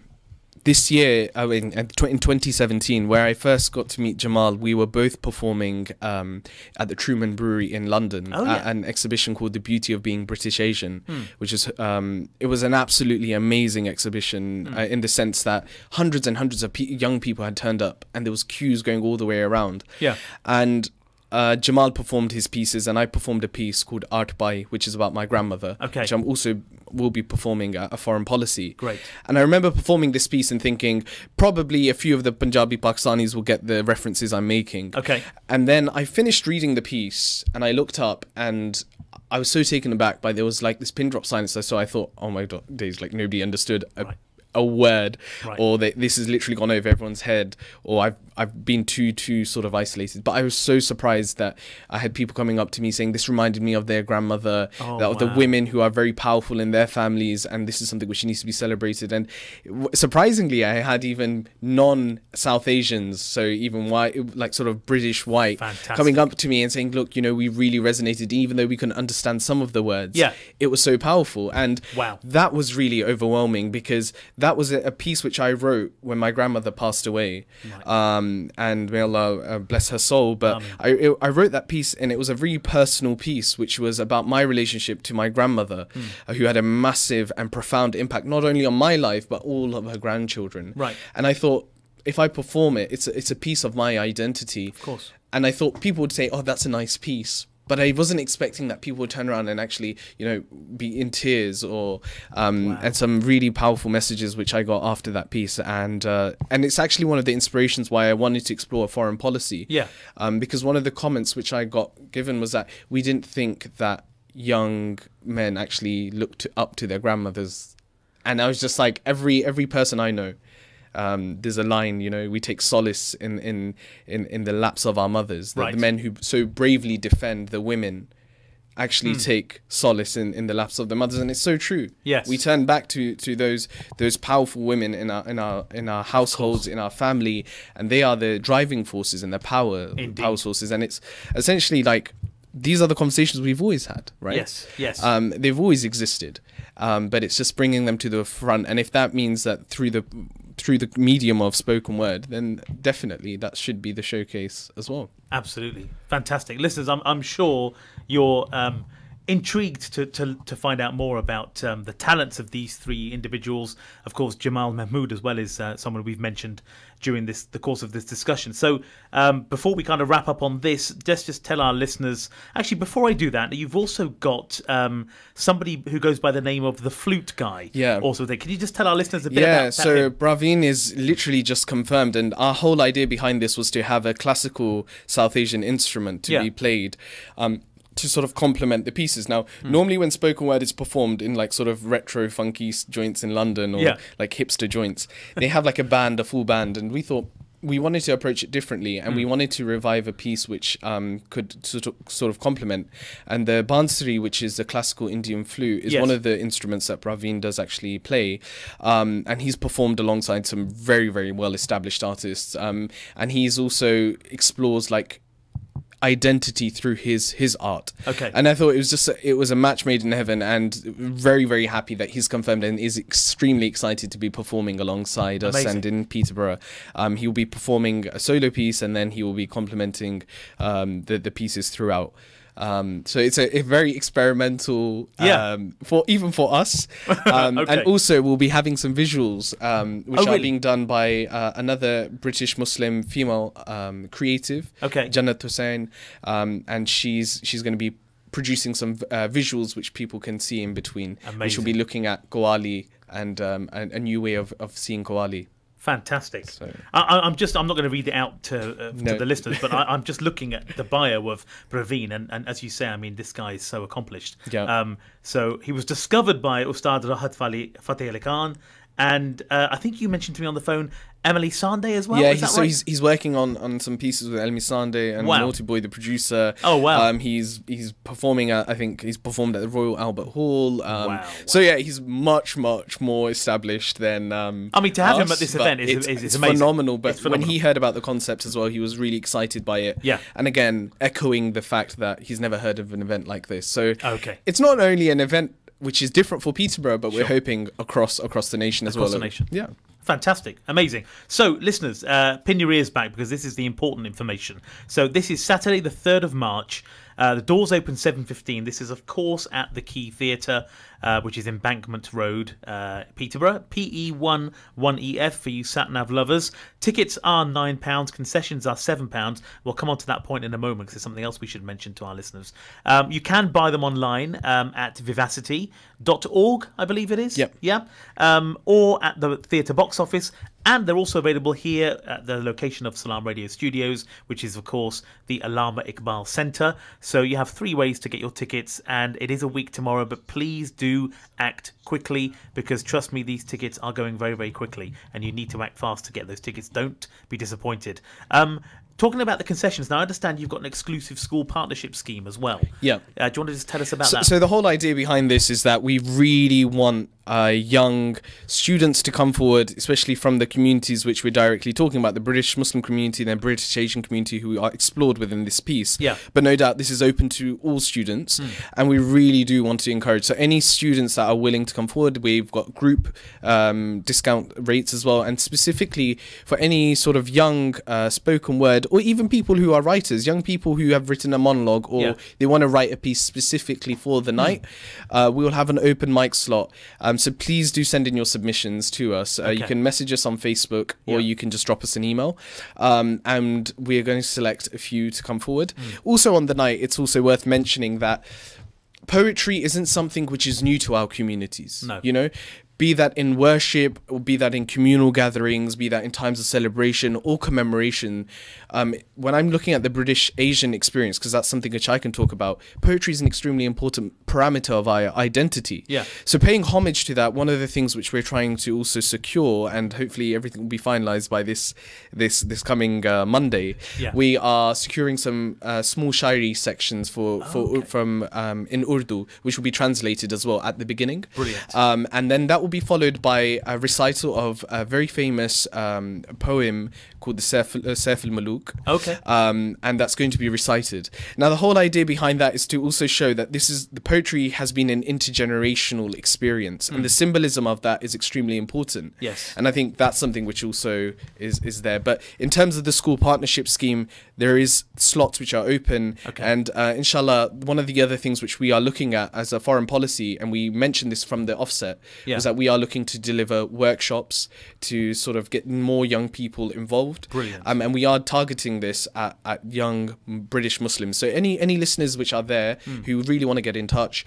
this year, in 2017, where I first got to meet Jamal, we were both performing at the Truman Brewery in London at an exhibition called The Beauty of Being British Asian, which is it was an absolutely amazing exhibition in the sense that hundreds and hundreds of young people had turned up, and there was queues going all the way around. Yeah, and Jamal performed his pieces, and I performed a piece called Art Bai, which is about my grandmother, which I'm also will be performing at a Foreign Policy. Great. And I remember performing this piece and thinking, probably a few of the Punjabi Pakistanis will get the references I'm making. Okay. And then I finished reading the piece, and I looked up, and I was so taken aback by there was like this pin drop silence. So I thought, oh my days, like nobody understood a word, or this has literally gone over everyone's head, or I've been too sort of isolated. But I was so surprised that I had people coming up to me saying this reminded me of their grandmother, the women who are very powerful in their families, and this is something which needs to be celebrated. And surprisingly, I had even non-South Asians, so even white, like sort of British white, coming up to me and saying, look, we really resonated, even though we couldn't understand some of the words. Yeah, it was so powerful. And that was really overwhelming, because that was a piece which I wrote when my grandmother passed away. And may Allah bless her soul. But I wrote that piece, and it was a really personal piece, which was about my relationship to my grandmother, who had a massive and profound impact, not only on my life, but all of her grandchildren. Right. And I thought, if I perform it, it's a piece of my identity. Of course. And I thought people would say, oh, that's a nice piece. But I wasn't expecting that people would turn around and actually, be in tears, or and some really powerful messages which I got after that piece. And it's actually one of the inspirations why I wanted to explore foreign policy. Yeah. Because one of the comments which I got given was that we didn't think that young men actually looked up to their grandmothers. And I was just like, every person I know, there's a line, we take solace in the laps of our mothers. The men who so bravely defend the women actually take solace in the laps of their mothers, and it's so true. Yes, we turn back to those powerful women in our households, in our family, and they are the driving forces and the power sources. And it's essentially like, these are the conversations we've always had, right? Yes. They've always existed, but it's just bringing them to the front. And if that means that through the medium of spoken word, then definitely that should be the showcase as well. Absolutely fantastic, listeners. I'm sure your intrigued to find out more about the talents of these three individuals. Of course, Jamal Mahmood as well is someone we've mentioned during the course of this discussion. So before we kind of wrap up on this, just tell our listeners, actually before I do that, you've also got somebody who goes by the name of the Flute Guy. Yeah. Also there. Can you just tell our listeners a bit about that? So Praveen is literally just confirmed, and our whole idea behind this was to have a classical South Asian instrument to be played. To sort of complement the pieces. Now, normally when spoken word is performed in like sort of retro funky joints in London or like hipster joints, they have like a full band, and we thought we wanted to approach it differently, and we wanted to revive a piece which could sort of complement. And the bansuri, which is a classical Indian flute, is one of the instruments that Praveen does actually play, and he's performed alongside some very, very well established artists, and he's also explores like identity through his art. Okay. And I thought it was a match made in heaven, and very, very happy that he's confirmed and is extremely excited to be performing alongside us. And in Peterborough. He will be performing a solo piece, and then he will be complementing the pieces throughout. So it's a very experimental, for us. And also we'll be having some visuals, which are being done by another British Muslim female creative, Jannat Hussain, and she's going to be producing some visuals which people can see in between. Which will be looking at Qawwali and a new way of seeing Qawwali. Fantastic. So, I'm not going to read it out to the listeners, but I'm just looking at the bio of Praveen, and as you say, I mean, this guy is so accomplished. Yeah. So he was discovered by Ustad Rahat Fateh Ali Khan, and I think you mentioned to me on the phone Emily Sande as well. Yeah, so right? he's working on some pieces with Emily Sande and Naughty Boy, the producer. Oh wow! He's performing at, I think he's performed at the Royal Albert Hall. So yeah, he's much more established than. I mean, to have him at this event is amazing. Phenomenal. But when he heard about the concept as well, he was really excited by it. Yeah. And again, echoing the fact that he's never heard of an event like this. So it's not only an event which is different for Peterborough, but we're hoping across the nation as well. Across the nation. Yeah. Fantastic. Amazing. So, listeners, pin your ears back because this is the important information. So, this is Saturday, the 3rd of March. The doors open 7:15. This is, of course, at the Key Theatre, which is Embankment Road, Peterborough. PE11EF for you sat-nav lovers. Tickets are £9. Concessions are £7. We'll come on to that point in a moment because there's something else we should mention to our listeners. You can buy them online at vivacity.org, I believe it is. Yep. Yeah. Or at the theatre box office. And they're also available here at the location of Salaam Radio Studios, which is, of course, the Allama Iqbal Centre. So you have 3 ways to get your tickets, and it is a week tomorrow, but please do act quickly because, trust me, these tickets are going very, very quickly, and you need to act fast to get those tickets. Don't be disappointed. Talking about the concessions, now I understand you've got an exclusive school partnership scheme as well. Yeah. Do you want to just tell us about that? So the whole idea behind this is that we really want young students to come forward, especially from the communities which we're directly talking about, the British Muslim community and the British Asian community who are explored within this piece. Yeah. But no doubt this is open to all students, and we really do want to encourage. So any students that are willing to come forward, we've got group discount rates as well, and specifically for any sort of young spoken word, or even people who are writers, young people who have written a monologue, or they want to write a piece specifically for the night, we will have an open mic slot. So please do send in your submissions to us. You can message us on Facebook, or you can just drop us an email, and we're going to select a few to come forward. Also on the night, it's also worth mentioning that poetry isn't something which is new to our communities. No. You know, be that in worship, or be that in communal gatherings, be that in times of celebration or commemoration. When I'm looking at the British Asian experience, because that's something which I can talk about, poetry is an extremely important parameter of our identity. Yeah. So paying homage to that, one of the things which we're trying to also secure, and hopefully everything will be finalized by this coming Monday, we are securing some small shairi sections from in Urdu, which will be translated as well at the beginning. Brilliant. And then that will will be followed by a recital of a very famous poem called the Saif al-Muluk. Okay. And that's going to be recited. Now, the whole idea behind that is to also show that the poetry has been an intergenerational experience, and the symbolism of that is extremely important. Yes. And I think that's something which also is there. But in terms of the school partnership scheme, there is slots which are open. Okay. And inshallah, one of the other things which we are looking at as a foreign policy, and we mentioned this from the offset, is that we are looking to deliver workshops to sort of get more young people involved. Brilliant. And we are targeting this at young British Muslims. So any listeners which are there who really want to get in touch,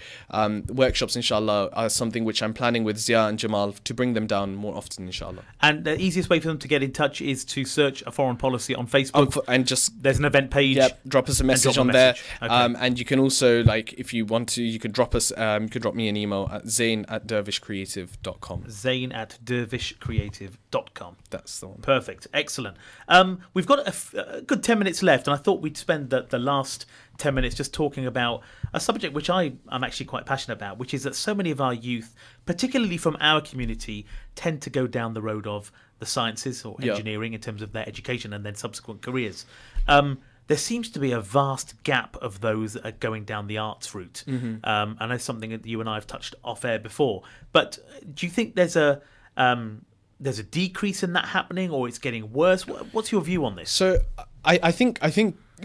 workshops inshallah are something which I'm planning with Zia and Jamal to bring them down more often inshallah. And the easiest way for them to get in touch is to search a foreign policy on Facebook. And just there's an event page. Yep, drop us a message on there. Okay. And you can also, like, if you want to, you could drop us. You could drop me an email at zain@dervishcreative.com. zain@dervishcreative.com. That's the one. Perfect. Excellent. We've got a good 10 minutes left, and I thought we'd spend the last 10 minutes just talking about a subject which I'm actually quite passionate about, which is that so many of our youth, particularly from our community, tend to go down the road of the sciences or engineering in terms of their education and then subsequent careers. There seems to be a vast gap of those that are going down the arts route. And that's something that you and I have touched off air before. But do you think there's a decrease in that happening, or it's getting worse? What's your view on this? So I think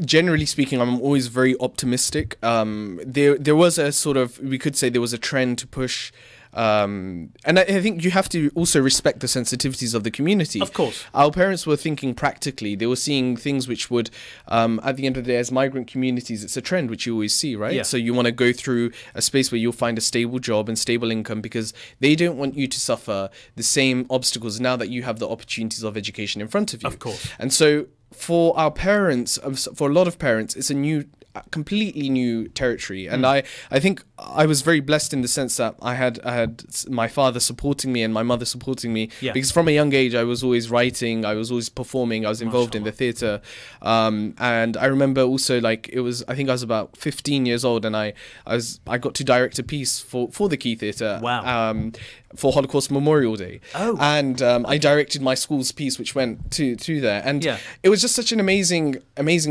generally speaking, I'm always very optimistic. There was a sort of, we could say there was a trend to push. And I think you have to also respect the sensitivities of the community. Of course. Our parents were thinking practically. They were seeing things which would, at the end of the day, as migrant communities, it's a trend which you always see, right? Yeah. So you want to go through a space where you'll find a stable job and stable income, because they don't want you to suffer the same obstacles now that you have the opportunities of education in front of you. Of course. And so for our parents, for a lot of parents, it's a completely new territory. And I think I was very blessed in the sense that I had my father supporting me and my mother supporting me, because from a young age I was always writing, I was always performing, I was involved in the theatre, and I remember also, like, I think I was about 15 years old, and I got to direct a piece for the Key Theatre. Wow. For Holocaust Memorial Day. Oh. And I directed my school's piece, which went to there. And it was just such an amazing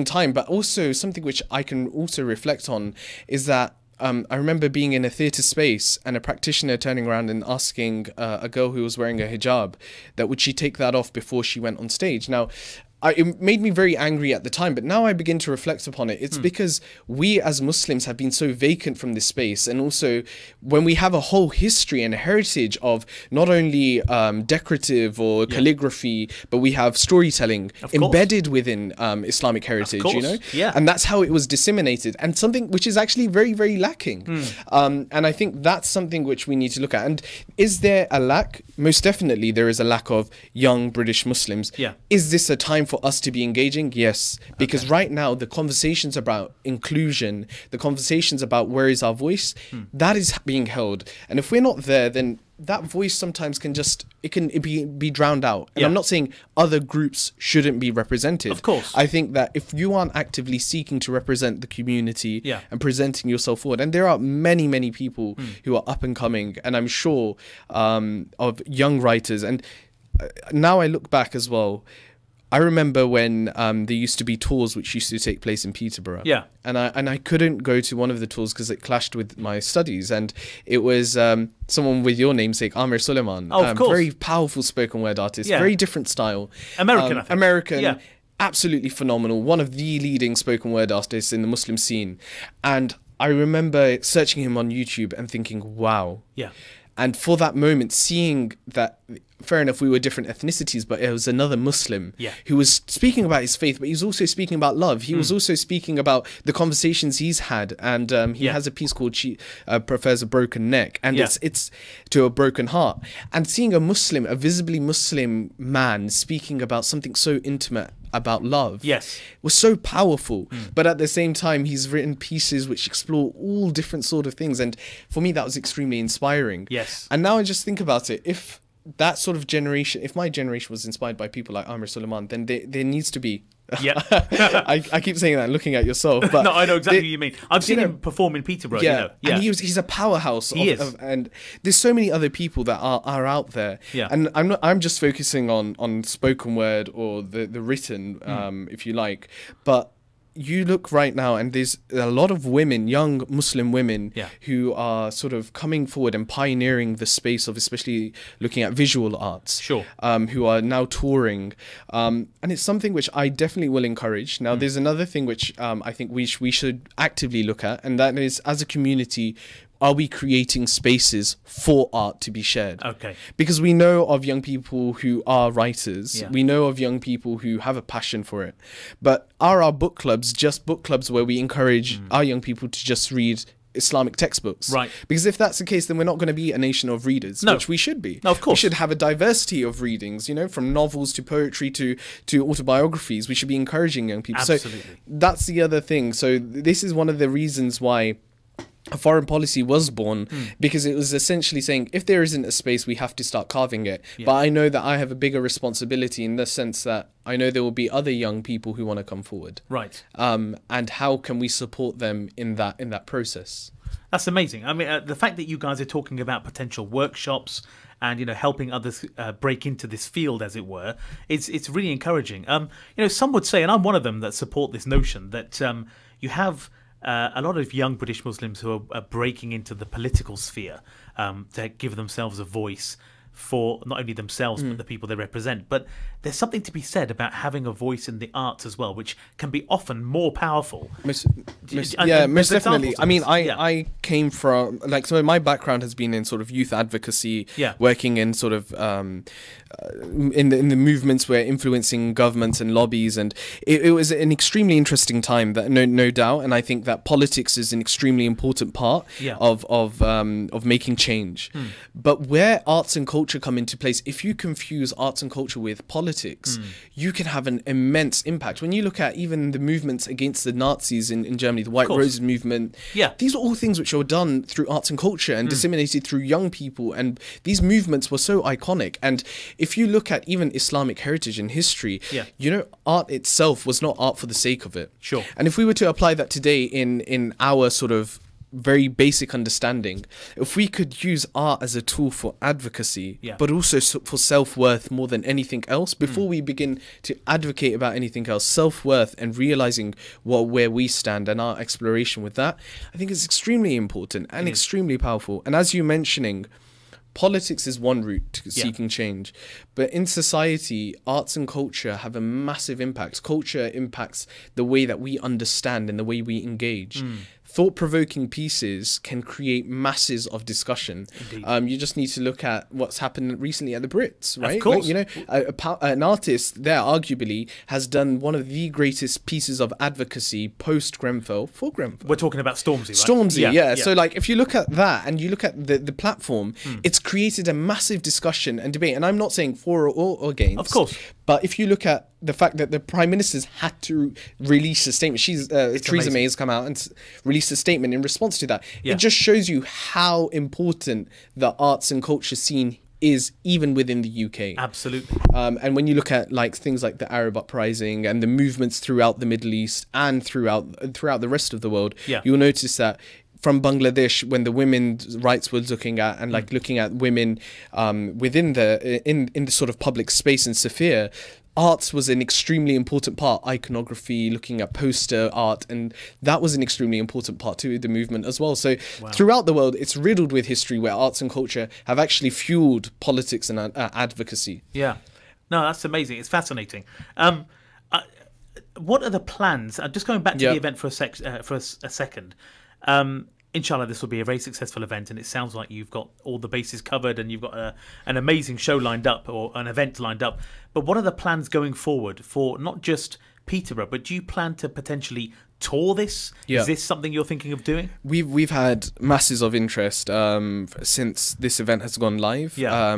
time. But also something which I can also reflect on is that I remember being in a theatre space and a practitioner turning around and asking a girl who was wearing a hijab that would she take that off before she went on stage. Now, it made me very angry at the time, but now I begin to reflect upon it. It's because we as Muslims have been so vacant from this space, and also when we have a whole history and heritage of not only decorative or calligraphy, but we have storytelling embedded within Islamic heritage, you know? Yeah. And that's how it was disseminated, and something which is actually very, very lacking. And I think that's something which we need to look at. And is there a lack? Most definitely there is a lack of young British Muslims. Yeah. Is this a time for us to be engaging? Yes, because right now the conversations about inclusion, the conversations about where is our voice, that is being held, and if we're not there, then that voice sometimes can be drowned out. And I'm not saying other groups shouldn't be represented. Of course. I think that if you aren't actively seeking to represent the community and presenting yourself forward, and there are many people who are up and coming, and I'm sure of young writers, and now I look back as well, I remember when there used to be tours which used to take place in Peterborough. Yeah. And I couldn't go to one of the tours because it clashed with my studies. And it was someone with your namesake, Amir Suleiman. Oh, of course. Very powerful spoken word artist. Very different style. American, I think. American. Yeah. Absolutely phenomenal. One of the leading spoken word artists in the Muslim scene. And I remember searching him on YouTube and thinking, wow. Yeah. And for that moment, seeing that, fair enough, we were different ethnicities, but it was another Muslim who was speaking about his faith, but he was also speaking about love. He was also speaking about the conversations he's had. And he has a piece called She Prefers a Broken Neck. And it's to a broken heart. And seeing a Muslim, a visibly Muslim man speaking about something so intimate about love was so powerful. But at the same time, he's written pieces which explore all different sort of things. And for me, that was extremely inspiring. Yes. And now I just think about it. If that sort of generation, if my generation was inspired by people like Amr Sulaiman, then there needs to be. Yeah, I keep saying that and looking at yourself, but no, I know exactly what you mean. I've seen him perform in Peterborough. Yeah, and he's a powerhouse. He is, and there's so many other people that are out there. Yeah, and I'm just focusing on spoken word or the written, if you like, but. You look right now, and there's a lot of women, young Muslim women, who are sort of coming forward and pioneering the space of, especially looking at visual arts. Sure. Who are now touring, and it's something which I definitely will encourage. Now, there's another thing which I think we should actively look at, and that is, as a community, are we creating spaces for art to be shared? Okay. Because we know of young people who are writers. Yeah. We know of young people who have a passion for it. But are our book clubs just book clubs where we encourage our young people to just read Islamic textbooks? Right. Because if that's the case, then we're not going to be a nation of readers, which we should be. No, of course. We should have a diversity of readings, from novels to poetry to autobiographies. We should be encouraging young people. Absolutely. So that's the other thing. So this is one of the reasons why a foreign policy was born, because it was essentially saying, if there isn't a space, we have to start carving it. Yeah. But I know that I have a bigger responsibility in the sense that I know there will be other young people who want to come forward. Right. And how can we support them in that process? That's amazing. I mean, the fact that you guys are talking about potential workshops and helping others break into this field, as it were, it's really encouraging. Some would say, and I'm one of them that support this notion that you have a lot of young British Muslims who are breaking into the political sphere to give themselves a voice for not only themselves but the people they represent. But there's something to be said about having a voice in the arts as well, which can be often more powerful. Most definitely. I mean, I came from, so my background has been in sort of youth advocacy, working in sort of in the movements where influencing governments and lobbies, and it was an extremely interesting time, that no doubt, and I think that politics is an extremely important part of making change. But where arts and culture come into place, if you confuse arts and culture with politics, you can have an immense impact. When you look at even the movements against the Nazis in Germany, the White Roses movement, these are all things which were done through arts and culture and disseminated through young people, and these movements were so iconic. And if you look at even Islamic heritage and history, art itself was not art for the sake of it. Sure. And if we were to apply that today in our sort of very basic understanding, if we could use art as a tool for advocacy, but also for self-worth more than anything else, before we begin to advocate about anything else, self-worth and realizing where we stand and our exploration with that, I think is extremely important and extremely powerful. And as you're mentioning, politics is one route to seeking change, but in society, arts and culture have a massive impact. Culture impacts the way that we understand and the way we engage. Thought-provoking pieces can create masses of discussion. You just need to look at what's happened recently at the Brits, right? Of course. An artist there arguably has done one of the greatest pieces of advocacy post-Grenfell for Grenfell. We're talking about Stormzy, right? Stormzy, yeah. So if you look at that and you look at the platform, it's created a massive discussion and debate. And I'm not saying for or against. Of course. But if you look at the fact that the Prime Minister's had to release a statement, Theresa May has come out and released a statement in response to that. It just shows you how important the arts and culture scene is, even within the UK. Absolutely. And when you look at things like the Arab uprising and the movements throughout the Middle East and throughout the rest of the world, you'll notice that from Bangladesh, when the women's rights were looking at and looking at women within in the sort of public space in Safia, arts was an extremely important part. Iconography, looking at poster art, and that was an extremely important part to the movement as well. So throughout the world, it's riddled with history where arts and culture have actually fueled politics and advocacy. Yeah, no, that's amazing. It's fascinating. What are the plans? Just going back to the event for a second. Inshallah, this will be a very successful event, and it sounds like you've got all the bases covered and you've got an amazing show lined up, or an event lined up. But what are the plans going forward for not just Peterborough, but do you plan to potentially tour this? Yeah. Is this something you're thinking of doing? We've had masses of interest since this event has gone live. Yeah.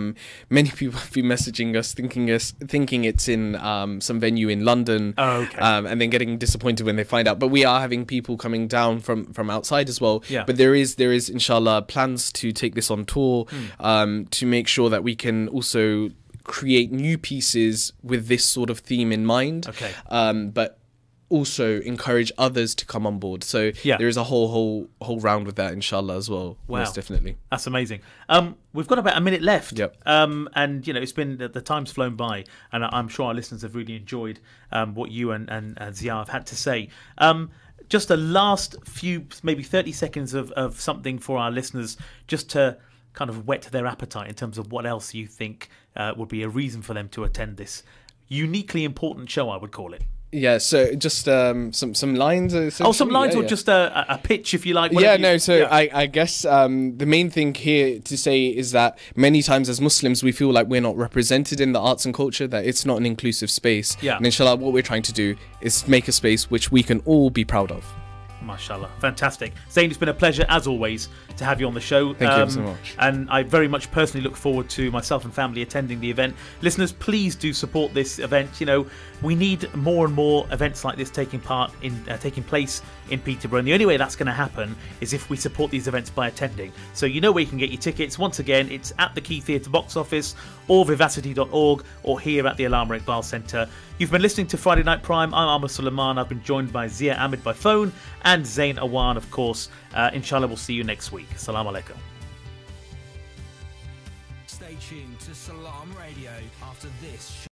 Many people have been messaging us thinking it's in some venue in London. Oh, okay. And then getting disappointed when they find out. But we are having people coming down from outside as well. Yeah. But there is inshallah plans to take this on tour to make sure that we can also create new pieces with this sort of theme in mind. Okay. But also encourage others to come on board. So there is a whole round with that, inshallah, as well. Wow. Most definitely. That's amazing. We've got about a minute left. Yep. And it's been the time's flown by, and I'm sure our listeners have really enjoyed what you and Zia have had to say. Just a last few, maybe 30 seconds of something for our listeners, just to kind of whet their appetite in terms of what else you think would be a reason for them to attend this uniquely important show, I would call it. Yeah, so just some lines. Some lines, or just a pitch, if you like. I guess the main thing here to say is that many times as Muslims we feel like we're not represented in the arts and culture, that it's not an inclusive space. Yeah. And inshallah, what we're trying to do is make a space which we can all be proud of. Mashallah. Fantastic. Zain, it's been a pleasure, as always, to have you on the show. Thank you so much. And I very much personally look forward to myself and family attending the event. Listeners, please do support this event. We need more and more events like this taking place in Peterborough. And the only way that's going to happen is if we support these events by attending. So you know where you can get your tickets. Once again, it's at the Key Theatre box office or vivacity.org or here at the Alama Iqbal Centre. You've been listening to Friday Night Prime. I'm Ahmed Suleiman. I've been joined by Zia Ahmed by phone and Zain Awan, of course. Inshallah, we'll see you next week. Assalamu alaikum. Stay tuned to Salaam Radio after this.